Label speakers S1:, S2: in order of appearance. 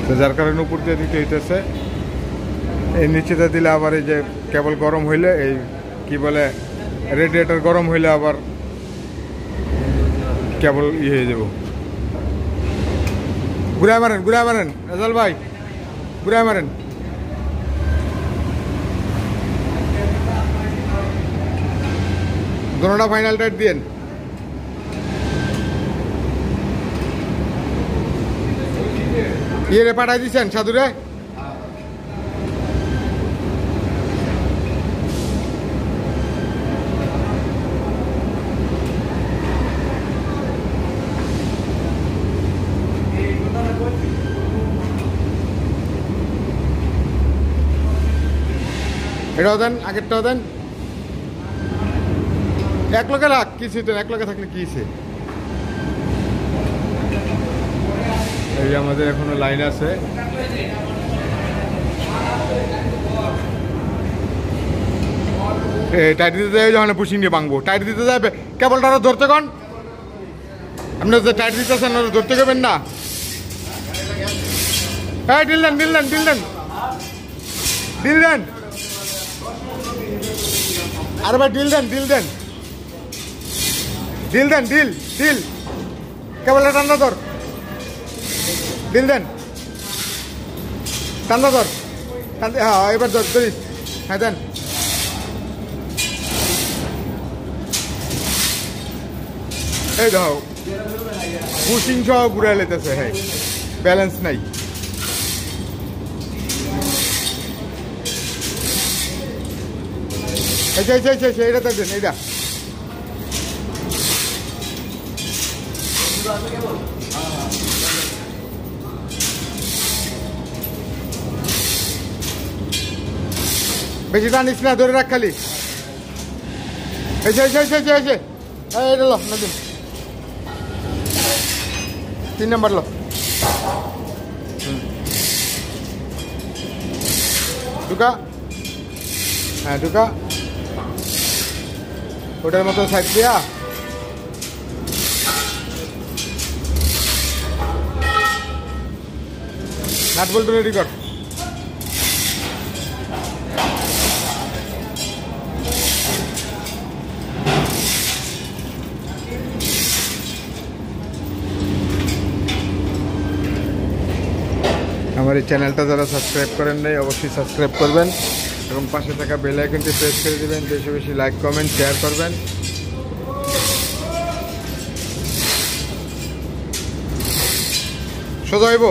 S1: তো যার কারণে উপর দিয়ে দিতে হইতেছে। এই নিচেতে দিলে আবার এই যে কেবল গরম হইলে এই কি বলে রেডিয়েটর গরম হইলে আবার কেবল হয়ে যাব। ঘুরায় মারেন রেজাল ভাই, ঘুরায় মারেন। দোনোটা ফাইনাল টাইট দিয়েন। ইয়ে পাঠাই দিচ্ছেন সাধুরে? এটাও দেন, আগেরটাও দেন। এক লোকে রাখ, কিছু দেন, এক লোকে থাকলে কি হয়েছে। এই যে আমাদের এখনো লাইন আছে। টাইট দিতে যাবে যখন পুশিং দিয়ে ভাঙবো, টাইট দিতে যাবে কেবলটা আরো ধরতে কন। আপনার যে টাইট দিতেছেন ধরতে গেবেন না। হ্যাঁ ডিল দেন আরে ভাই ডিল দেন কেবলটা টান্না ধর, ডিল দেন, টান্না ধর, হ্যাঁ এবার ধরিস, হ্যাঁ দেন। এই দাও পুশিং সহ ঘুরে লেতেছে, হ্যাঁ ব্যালেন্স নাই। এইটা দেন, এইটা বেশি টানিস না, ধরে রাখ খালি। এটা লো নতুন 3 নম্বর লো। ঢুকা, হ্যাঁ ঢুকা, ওটার মতো সাইড দিয়া নাট বল্টু রেডি কর। আমার এই চ্যানেলটা যারা সাবস্ক্রাইব করেন নাই অবশ্যই সাবস্ক্রাইব করবেন এবং পাশে থাকা বেল আইকনটি প্রেস করে দেবেন। বেশি বেশি লাইক কমেন্ট শেয়ার করবেন। সোজা হইব।